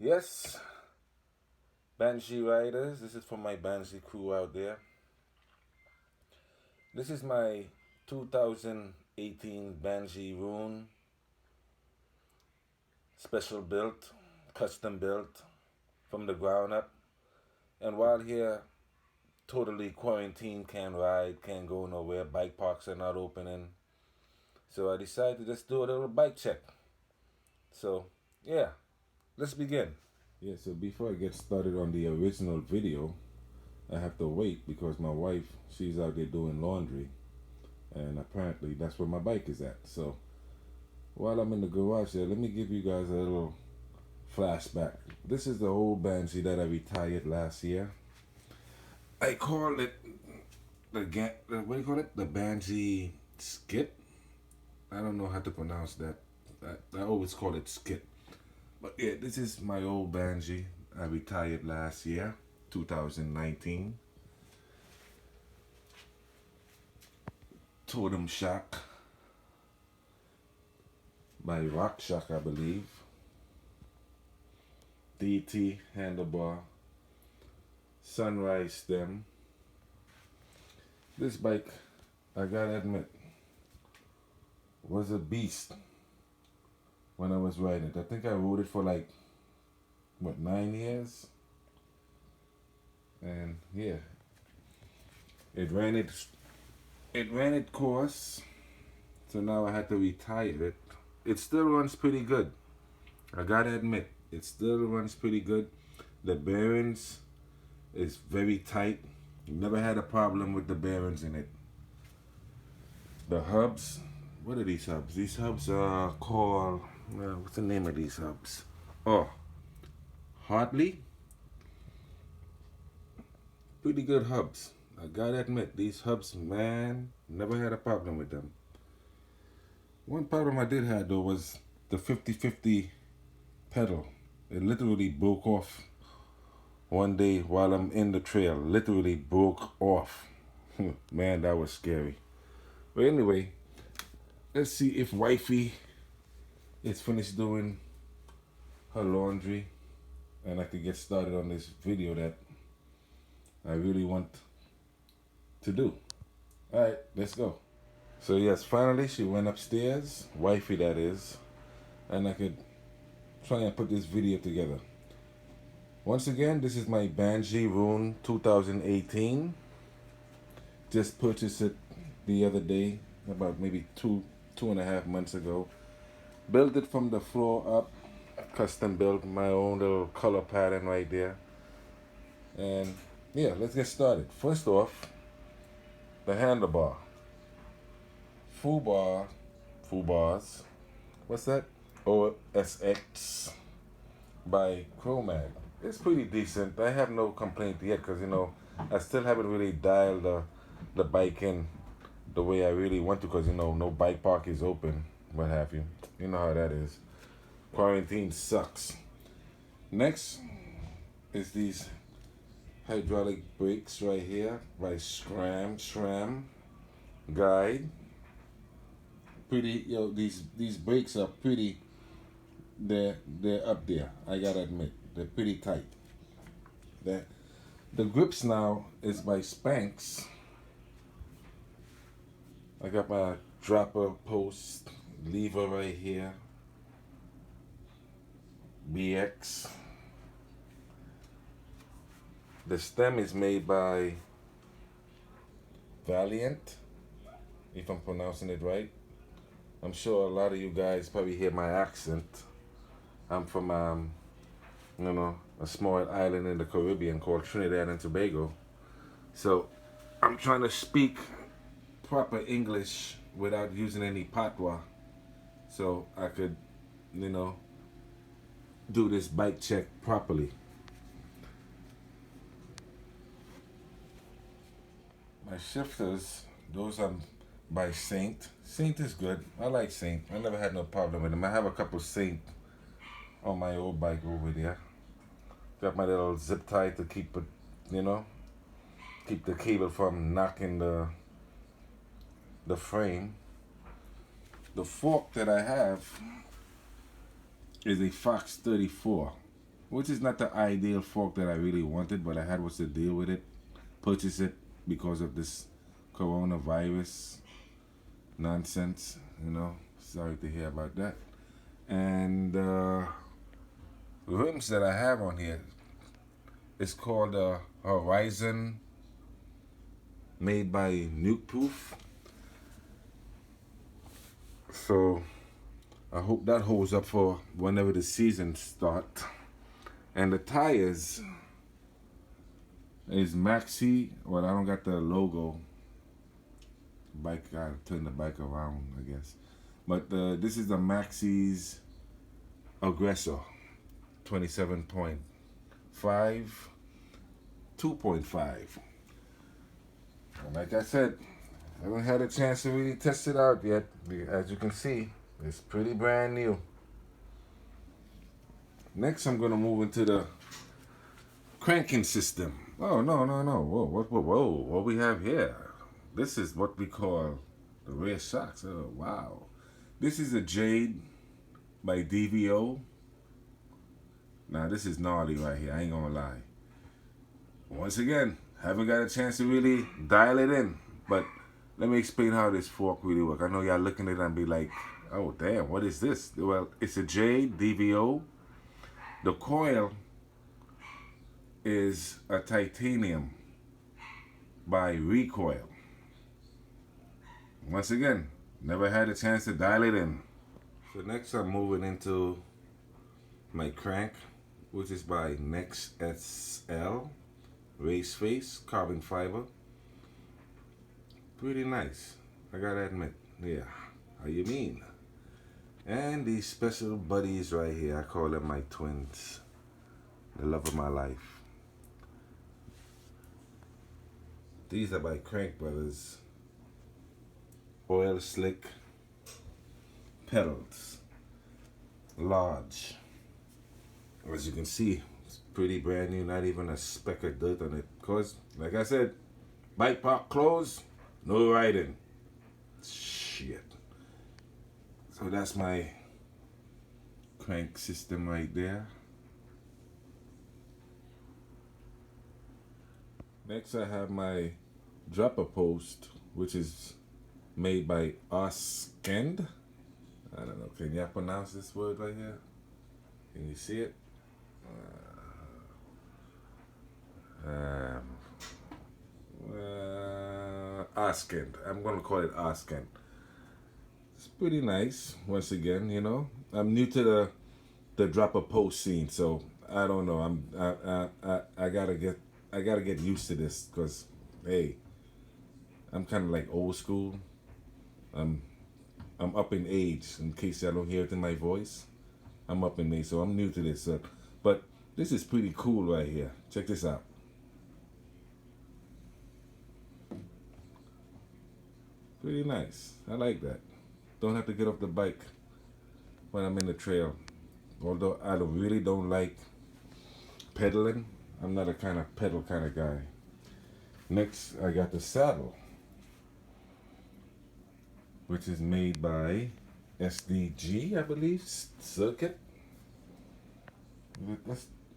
Yes, Banshee riders, this is for my Banshee crew out there. This is my 2018 Banshee Rune, special built, custom built from the ground up. And while here, totally quarantined, can't ride, can't go nowhere, bike parks are not opening. So I decided to just do a little bike check. So, yeah, let's begin. Yeah, so before I get started on the original video, I have to wait because my wife, she's out there doing laundry, and apparently that's where my bike is at. So while I'm in the garage there, let me give you guys a little flashback. This is the old Banshee that I retired last year. I call it what do you call it? The Banshee Skit. I don't know how to pronounce that. I always call it Skit. But yeah, this is my old Banshee. I retired last year, 2019. Totem Shock by Rock Shock, I believe. DT handlebar, sunrise stem. This bike, I gotta admit, was a beast when I was riding it. I think I rode it for like, 9 years? And yeah, it ran its course, so now I had to retire it. It still runs pretty good. I gotta admit, it still runs pretty good. The bearings is very tight. Never had a problem with the bearings in it. The hubs, what are these hubs? These hubs are called, what's the name of these hubs? Oh, Hartley. Pretty good hubs. I gotta admit, these hubs, man, never had a problem with them. One problem I did have though was the 50-50 pedal. It literally broke off one day while I'm in the trail. Literally broke off. Man, that was scary. But anyway, let's see if wifey is finished doing her laundry and I could get started on this video that I really want to do. Alright, let's go. So yes, finally she went upstairs, wifey that is, and I could try and put this video together. Once again, this is my Banshee Rune 2018. Just purchased it the other day, about maybe two and a half months ago. Built it from the floor up, custom built, my own little color pattern right there. And yeah, let's get started. First off, the handlebar. Full bars. What's that? OSX by Chromag. It's pretty decent. I have no complaint yet because, I still haven't really dialed the bike in the way I really want to because, no bike park is open, what have you. You know how that is. Quarantine sucks. Next is these hydraulic brakes right here by SRAM Guide. Pretty, these brakes are pretty, they're up there, I gotta admit. They're pretty tight. The grips now is by Spanx. I got my dropper post lever right here. BX. The stem is made by Valiant, if I'm pronouncing it right. I'm sure a lot of you guys probably hear my accent. I'm from, a small island in the Caribbean called Trinidad and Tobago. So I'm trying to speak proper English without using any patois. So I could, do this bike check properly. My shifters, those are by Saint. Saint is good. I like Saint. I never had no problem with them. I have a couple Saint on my old bike over there. Got my little zip tie to keep it, keep the cable from knocking the frame. The fork that I have is a Fox 34. which is not the ideal fork that I really wanted, but I had was to deal with it. Purchase it because of this coronavirus nonsense. Sorry to hear about that. And rims that I have on here is called Horizon, made by Nuke Proof. So I hope that holds up for whenever the season start. And the tires is Maxi. Well, I don't got the logo. Bike, I turn the bike around, I guess. But this is the Maxi's Aggressor, 27.5, 2.5. And like I said, I haven't had a chance to really test it out yet. As you can see, it's pretty brand new. Next, I'm gonna move into the cranking system. Oh, no. Whoa, what we have here? This is what we call the rear shocks. Oh, wow. This is a Jade by DVO. Now, this is gnarly right here. I ain't gonna lie. Once again, haven't got a chance to really dial it in. But let me explain how this fork really works. I know y'all looking at it and be like, oh, damn, what is this? Well, it's a Jade DVO. The coil is a titanium by Recoil. Once again, never had a chance to dial it in. So next I'm moving into my crank, which is by Next SL Race Face Carbon Fiber. Pretty nice, I gotta admit. Yeah, how you mean? And these special buddies right here, I call them my twins. The love of my life. These are by Crank Brothers. Oil Slick pedals. Large. As you can see, it's pretty brand new, not even a speck of dirt on it. Cause, like I said, bike park closed, no riding. Shit. So that's my crank system right there. Next I have my dropper post, which is made by Oskend. I don't know, can y'all pronounce this word right here? Can you see it? Oskend. I'm gonna call it Oskend. It's pretty nice. Once again, I'm new to the dropper post scene, so I don't know. I gotta get used to this, because hey, I'm kind of like old school. I'm up in age. In case y'all don't hear it in my voice, I'm up in age, so I'm new to this. But this is pretty cool right here. Check this out. Pretty nice. I like that. Don't have to get off the bike when I'm in the trail. Although I really don't like pedaling. I'm not a kind of pedal kind of guy. Next, I got the saddle, which is made by SDG, I believe, Circuit.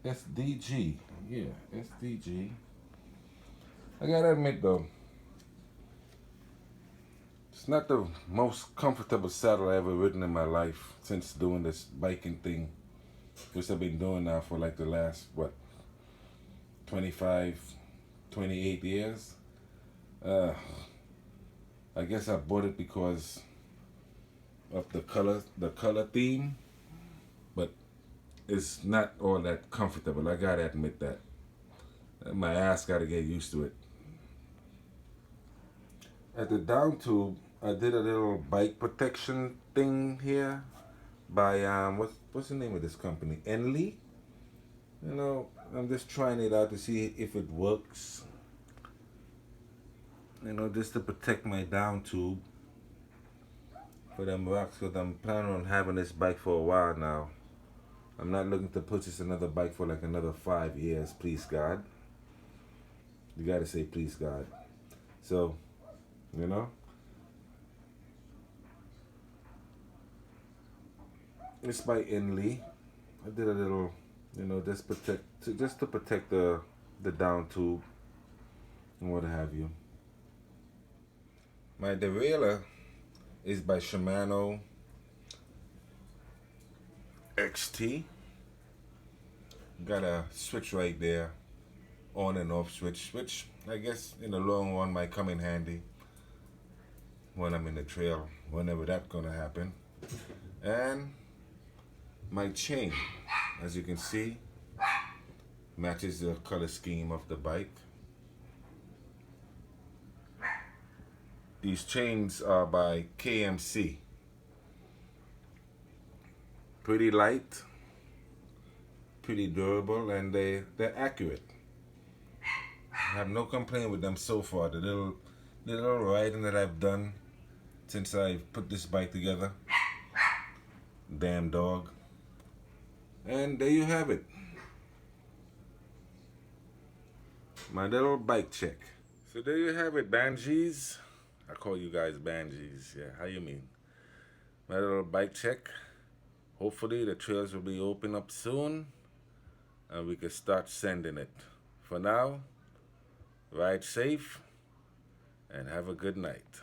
SDG, yeah, SDG. I gotta admit though, it's not the most comfortable saddle I ever ridden in my life since doing this biking thing, which I've been doing now for like the last, 25, 28 years. I guess I bought it because of the color theme, but it's not all that comfortable. I gotta admit that. My ass gotta get used to it. At the down tube, I did a little bike protection thing here by what's the name of this company? Enly. I'm just trying it out to see if it works. Just to protect my down tube for them rocks, because I'm planning on having this bike for a while now. I'm not looking to purchase another bike for like another 5 years, please God. You gotta say please God. So, it's by Enly. I did a little You know, just to protect the down tube and what have you. My derailleur is by Shimano XT. Got a switch right there, on and off switch, which I guess in the long run might come in handy when I'm in the trail, whenever that's gonna happen. And my chain, as you can see, matches the color scheme of the bike. These chains are by KMC. Pretty light, pretty durable, and they're accurate. I have no complaint with them so far. The little riding that I've done since I put this bike together. Damn dog. And there you have it. My little bike check. So there you have it, Banshees. I call you guys Banshees. Yeah, how you mean? My little bike check. Hopefully the trails will be open up soon and we can start sending it. For now, ride safe and have a good night.